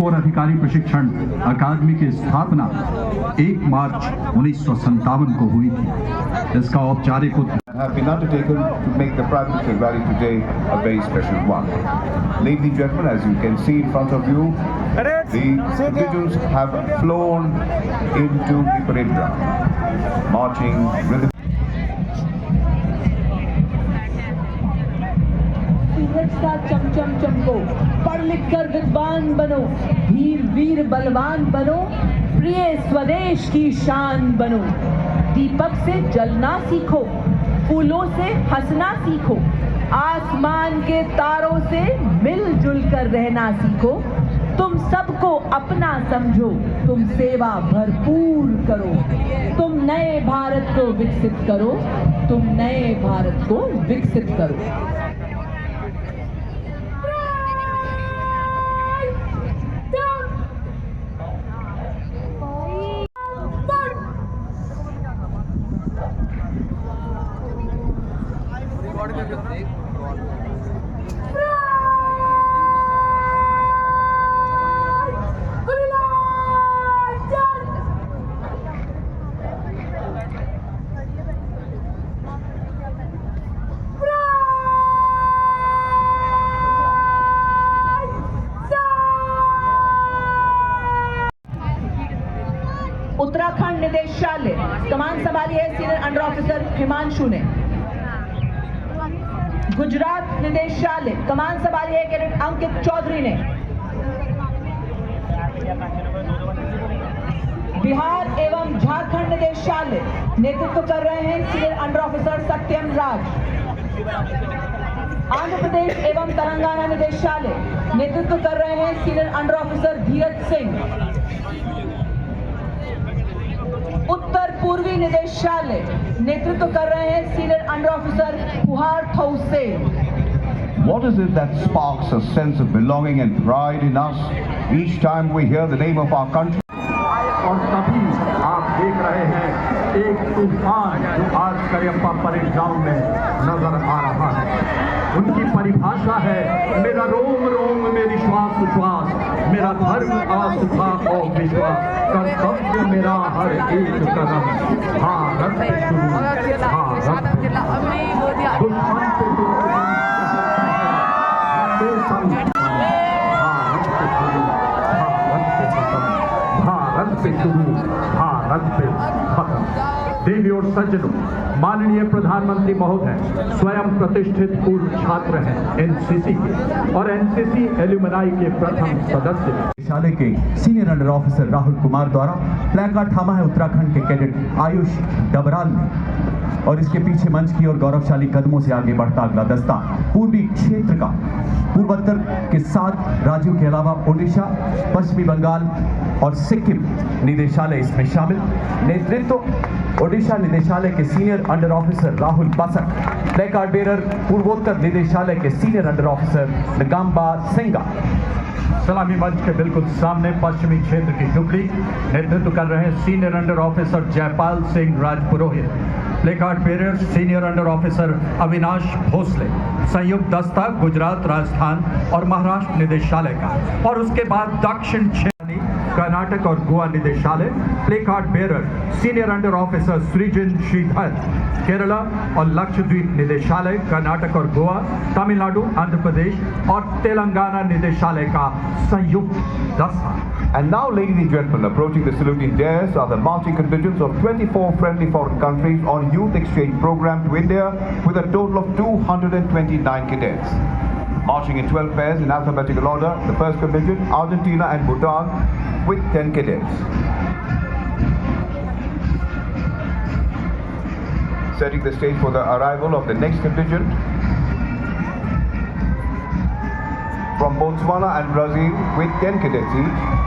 Core अधिकारी प्रशिक्षण अकादमी की स्थापना 1 मार्च 1957 को हुई थी। इसका औपचारिक have been undertaken to make the Prime Minister's rally today a very special one. Ladies and gentlemen, as you can see in front of you, the individuals have flown into the parade ground, marching rhythm. सूरज सा चमचम चमको, पढ़ लिख कर विद्वान बनो, धीर वीर बलवान बनो, प्रिय स्वदेश की शान बनो। दीपक से जलना सीखो, फूलों से हंसना सीखो, आसमान के तारों से मिलजुल कर रहना सीखो। तुम सबको अपना समझो, तुम सेवा भरपूर करो, तुम नए भारत को विकसित करो, तुम नए भारत को विकसित करो। उत्तराखंड निदेशालय कमान संभाली है सीनियर अंडर ऑफिसर हिमांशु ने। गुजरात निदेशालय कमान संभाली है कैडेट अंकित चौधरी ने। बिहार एवं झारखंड निदेशालय नेतृत्व कर रहे हैं सीनियर अंडर ऑफिसर सत्यम राज। आंध्र प्रदेश एवं तेलंगाना निदेशालय नेतृत्व कर रहे हैं senior under officer Dheeraj Singh. उत्तर पूर्वी निदेशालय नेतृत्व कर रहे हैं सीनियर अंडर ऑफिसर फुहार थौसे। What is it that sparks a sense of belonging and pride in us each time we hear the name of our country? और तभी आप देख रहे हैं एक तूफान जो आज करियप्पा परेड ग्राउंड में नजर आ रहा है। उनकी परिभाषा है मेरा रोम रोम मेरी श्वास श्वास, मेरा धर्म आस्था और विश्वास, कर्तव्य मेरा हर एक कदम, भारत पे शुरू, भारत पे दुश्मन पे भारत पे शुरू, भारत पे खत्म। देवी और सज्जनों, माननीय प्रधानमंत्री महोदय स्वयं प्रतिष्ठित पूर्व छात्र हैं एनसीसी के और एनसीसी एल्यूमनाई के प्रथम सदस्य। निदेशालय के senior under officer Rahul Kumar द्वारा प्लेकार्ड थामा है उत्तराखंड के कैडेट आयुष डबराल ने और इसके पीछे मंच की ओर गौरवशाली कदमों से आगे बढ़ता अगला दस्ता पूर्वी क्षेत्र का पूर्वोत्तर के 7 राज्यों के अलावा ओडिशा, पश्चिमी बंगाल और सिक्किम निदेशालय इसमें शामिल। नेतृत्व ओडिशा निदेशालय के senior under officer Rahul Basak, placard bearer पूर्वोत्तर निदेशालय के सीनियर अंडर ऑफिसर नगाम्बा सिंगा। सलामी मंच के बिल्कुल सामने पश्चिमी क्षेत्र की टुकड़ी नेतृत्व कर रहे हैं senior under officer Jaipal Singh Rajpurohit. Placard bearer senior under officer Avinash Bhosle. संयुक्त दस्ता गुजरात, राजस्थान और महाराष्ट्र निदेशालय का। और उसके बाद दक्षिण क्षेत्र कर्नाटक और गोवा निदेशालय। Placard bearer senior under officer सृजन श्रीधर। केरला और लक्षद्वीप निदेशालय, कर्नाटक और गोवा, तमिलनाडु, आंध्र प्रदेश और तेलंगाना निदेशालय का संयुक्त दस्ता। And now, ladies and gentlemen, approaching the saluting dais are the marching contingents of 24 friendly foreign countries on youth exchange program to India with a total of 229 cadets. Marching in 12 pairs in alphabetical order, the first contingent, Argentina and Bhutan, with 10 cadets. Setting the stage for the arrival of the next contingent from Botswana and Brazil with 10 cadets each.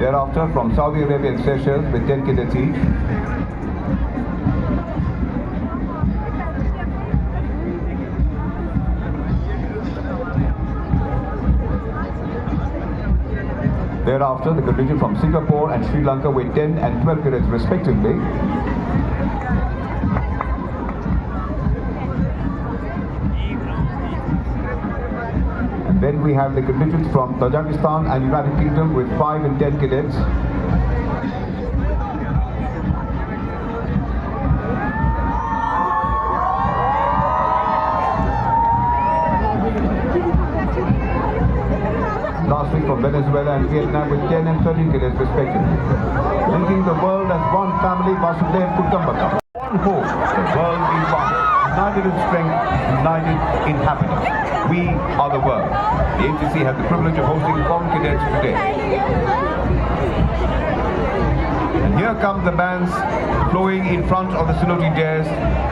Thereafter, from Saudi Arabia and Seychelles with 10 cadets each. Thereafter, the contingent from Singapore and Sri Lanka with 10 and 12 cadets respectively. And then we have the contingents from Tajikistan and United Kingdom with 5 and 10 cadets. Lastly, from Venezuela and Vietnam with 10 and 13 cadets respectively. Linking the world as one family, Vasudev Kutumbakam. One hope, the world in one. United in strength, united in happiness. We are the world. The HCC has the privilege of hosting foreign cadets today. And here come the bands flowing in front of the saluting dais.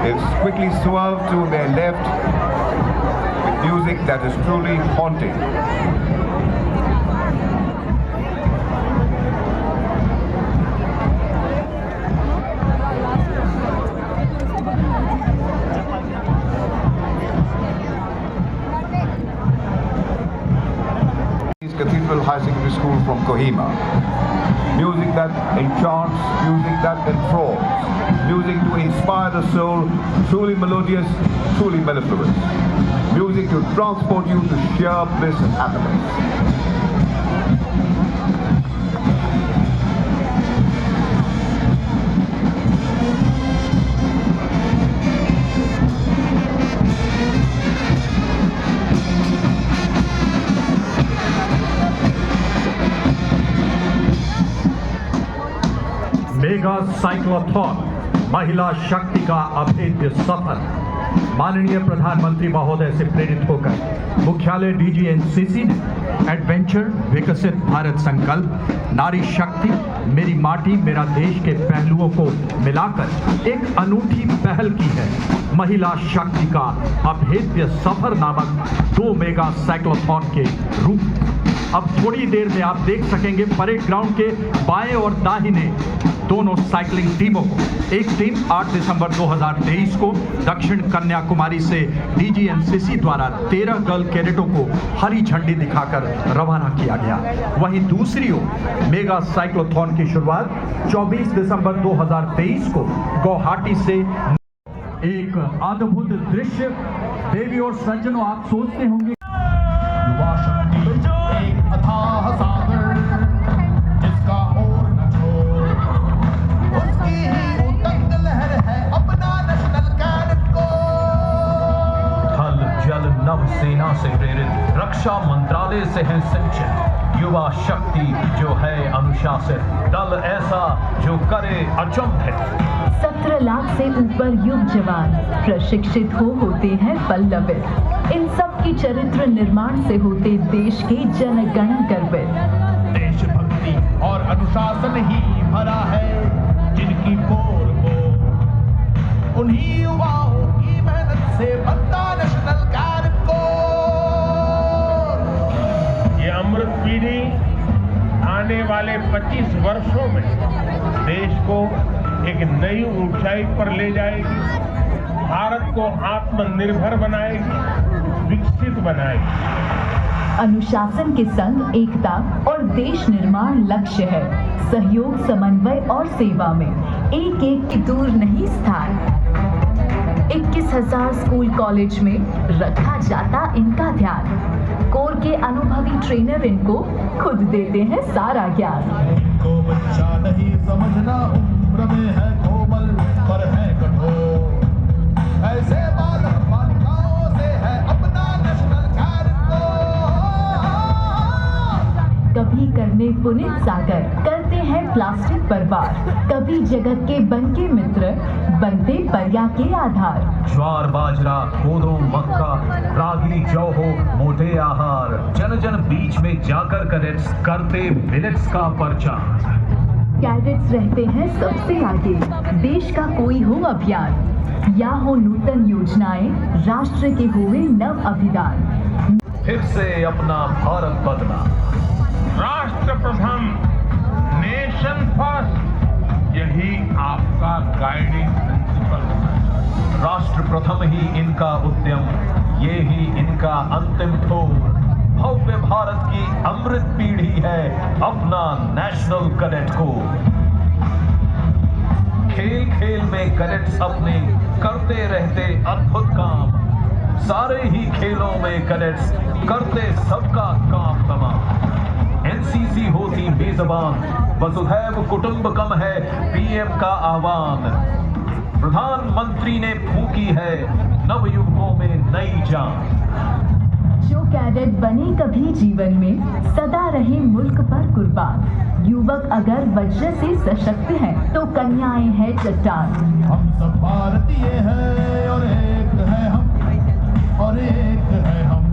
They've quickly swerved to their left with music that is truly haunting. Cathedral High Secondary School from Kohima. Music that enchants, music that enthralls, music to inspire the soul, truly melodious, truly mellifluous. Music to transport you to sheer bliss and happiness. Mega cyclothon महिला शक्ति का अभेद्य सफर। माननीय प्रधानमंत्री महोदय से प्रेरित होकर मुख्यालय DGNCC ने एडवेंचर विकसित भारत संकल्प नारी शक्ति मेरी माटी मेरा देश के पहलुओं को मिलाकर एक अनूठी पहल की है। महिला शक्ति का अभेद्य सफर नामक 2 मेगा साइक्लोथॉन के रूप में अब थोड़ी देर में आप देख सकेंगे परेड ग्राउंड के बाएं और दाहिने दोनों साइकिलिंग टीमों को। एक टीम 8 दिसंबर 2023 को दक्षिण कन्याकुमारी से DGNCC द्वारा 13 गर्ल कैडेटों को हरी झंडी दिखाकर रवाना किया गया। वहीं दूसरी ओर मेगा साइक्लोथॉन की शुरुआत 24 दिसंबर 2023 को गुवाहाटी से। एक अद्भुत दृश्य देवी और सज्जनों, आप सोचते होंगे एक अथाह सागर जिसका और न छोड़, उसकी ही उतंग लहर है अपना नेशनल कैडेट कोर। थल जल नभ सेना से प्रेरित रक्षा मंत्रालय से है संचय युवा शक्ति जो है अनुशासित दल ऐसा जो करे अचंभ है। 17 लाख से ऊपर युग जवान प्रशिक्षित होते हैं पल्लवित। इन सब की चरित्र निर्माण से होते देश के जनगण गर्वित। देशभक्ति और अनुशासन ही भरा है जिनकी पोर को, उन्हीं युवाओं की मेहनत से बनता नेशनल कैडेट कोर। ये अमृत पीढ़ी आने वाले 25 वर्षों में देश को एक नई ऊंचाई पर ले जाएगी, भारत को आत्मनिर्भर बनाएगी, विकसित बनाएगी। अनुशासन के संग एकता और देश निर्माण लक्ष्य है। सहयोग, समन्वय और सेवा में एक एक की दूर नहीं स्थान। 21,000 स्कूल कॉलेज में रखा जाता इनका ध्यान। कोर के अनुभवी ट्रेनर इनको खुद देते हैं सारा ज्ञान। इनको बच्चा नहीं समझना, उम्र में है कोमल पर है कठोर। ऐसे बालक बालिकाओं से है अपना नेशनल कैडेट कोर। कभी करने पुनीत सागर करते हैं प्लास्टिक बर्बाद, कभी जगत के बनके मित्र बनते पर्या के आधार। ज्वार बाजरा कोदो मक्का रागी जौ हो मोटे आहार, जन जन बीच में जाकर कैडेट्स करते मिलेट्स का प्रचार। कैडेट्स रहते हैं सबसे आगे, देश का कोई हो अभियान या हो नूतन योजनाएं, राष्ट्र के हुए नव अभियान। फिर से अपना भारत बदला, राष्ट्र प्रथम नेशन फर्स्ट, यही आपका गाइडिंग प्रिंसिपल होना चाहिए। राष्ट्र प्रथम ही इनका उद्यम, ये ही इनका अंतिम ठोर। भव्य भारत की अमृत पीढ़ी है अपना नेशनल कैडेट कोर। खेल खेल में कैडेट्स अपने करते रहते अद्भुत काम, सारे ही खेलों में कैडेट्स करते सबका काम तमाम। एनसीसी होती बेज़बान, वसुधैव कुटुंबकम है पीएम का आह्वान। प्रधानमंत्री ने फूंकी है नवयुवकों में नई जान। जो कैडेट बने कभी जीवन में, सदा रहे मुल्क पर कुर्बान। युवक अगर वज्र से सशक्त हैं, तो कन्याएं हैं चट्टान। हम सब भारतीय हैं और एक है हम, और एक है हम।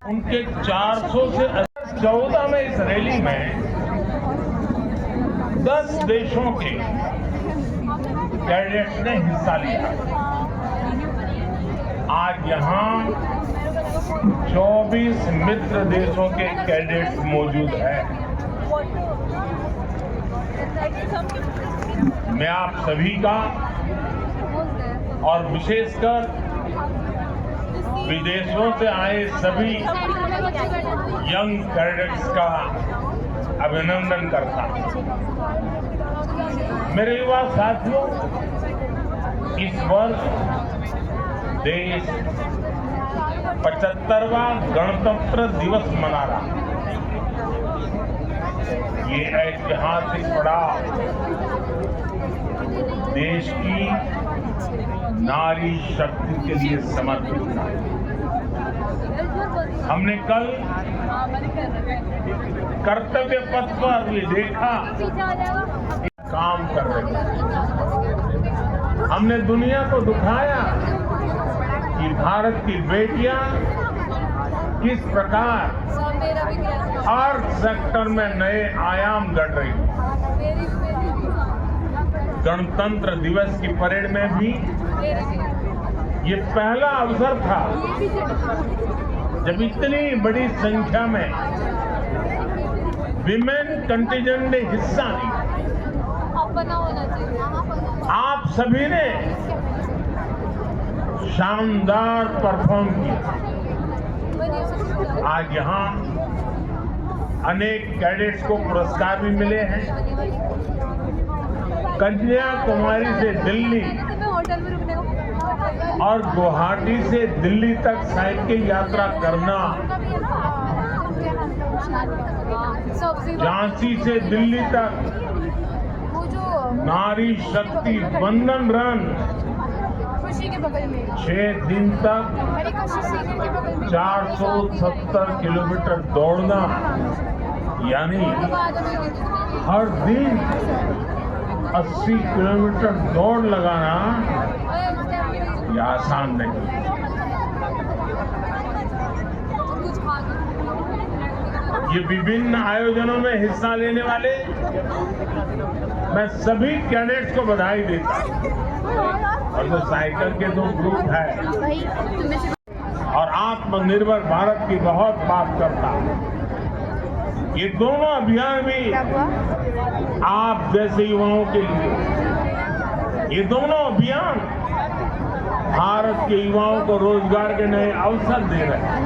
उनके 400 से 14 में इस रैली में 10 देशों के कैडेट्स ने हिस्सा लिया। आज यहाँ 24 मित्र देशों के कैडेट्स मौजूद हैं। मैं आप सभी का और विशेषकर विदेशों से आए सभी यंग कैडेट्स का अभिनंदन करता हूं। मेरे युवा साथियों, इस वर्ष देश 75वां गणतंत्र दिवस मना रहा है। ये ऐतिहासिक पड़ाव देश की नारी शक्ति के लिए समर्पित था। हमने कल कर्तव्य पथ पर ये देखा काम कर रहे हैं। हमने दुनिया को दिखाया कि भारत की बेटियां किस प्रकार हर सेक्टर में नए आयाम गढ़ रही हैं। गणतंत्र दिवस की परेड में भी ये पहला अवसर था जब इतनी बड़ी संख्या में विमेन कंटिजेंट ने हिस्सा लिया। आप सभी ने शानदार परफॉर्म किया। आज यहाँ अनेक कैडेट्स को पुरस्कार भी मिले हैं। कन्याकुमारी से दिल्ली और गुवाहाटी से दिल्ली तक साइकिल यात्रा करना, झांसी से दिल्ली तक नारी शक्ति वंदन रन 6 दिन तक 470 किलोमीटर दौड़ना, यानी हर दिन 80 किलोमीटर दौड़ लगाना यह आसान नहीं। ये विभिन्न आयोजनों में हिस्सा लेने वाले मैं सभी कैडेट्स को बधाई देता हूं। और जो साइकिल के 2 ग्रुप है और आत्मनिर्भर भारत की बहुत बात करता हूं। ये दोनों अभियान भी आप जैसे युवाओं के लिए, ये दोनों अभियान भारत के युवाओं को रोजगार के नए अवसर दे रहे हैं।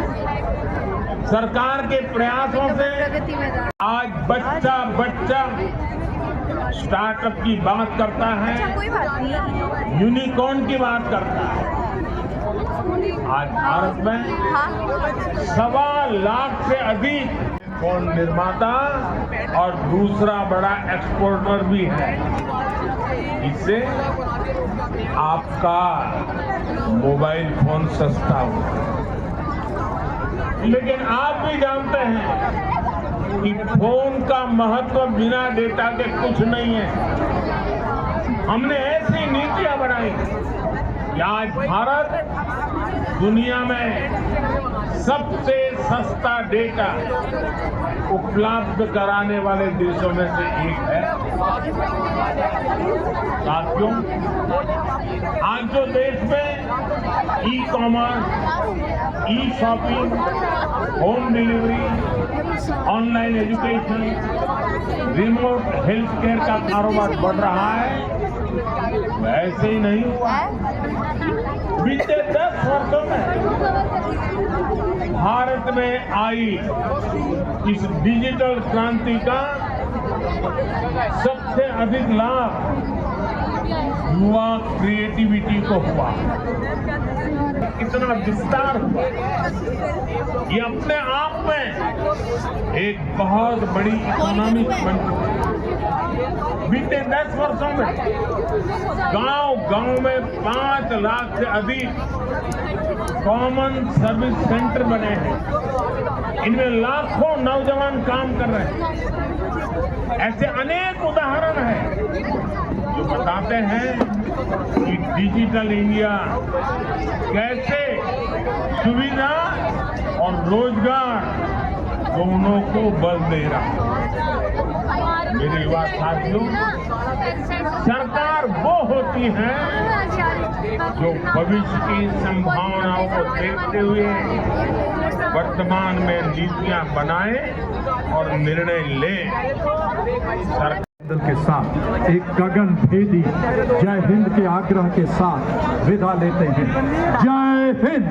सरकार के प्रयासों से आज बच्चा स्टार्टअप की बात करता है, यूनिकॉर्न की बात करता है। आज भारत में 1.25 लाख से अधिक फोन निर्माता और दूसरा बड़ा एक्सपोर्टर भी है। इससे आपका मोबाइल फोन सस्ता होगा। लेकिन आप भी जानते हैं कि फोन का महत्व बिना डेटा के कुछ नहीं है। हमने ऐसी नीतियां बनाई कि आज भारत दुनिया में सबसे सस्ता डेटा उपलब्ध कराने वाले देशों में से एक है। साथियों, आज जो देश में e-commerce, e-shopping, home delivery, online education, remote health care का कारोबार बढ़ रहा है, वो ऐसे ही नहीं हुआ। बीते 10 वर्षों में भारत में आई इस डिजिटल क्रांति का सबसे अधिक लाभ युवा क्रिएटिविटी को हुआ। इतना विस्तार हुआ, ये अपने आप में एक बहुत बड़ी इकोनॉमी बन चुकी है। बीते 10 वर्षों में गांव-गांव में 5 लाख से अधिक कॉमन सर्विस सेंटर बने हैं। इनमें लाखों नौजवान काम कर रहे हैं। ऐसे अनेक उदाहरण हैं जो बताते हैं कि डिजिटल इंडिया कैसे सुविधा और रोजगार दोनों को बल दे रहा है। मेरे युवा साथियों, सरकार वो होती है जो भविष्य की संभावनाओं को देखते हुए वर्तमान में नीतियां बनाए और निर्णय ले। के साथ एक गगन भेदी जय हिंद के आग्रह के साथ विदा लेते हैं। जय हिंद।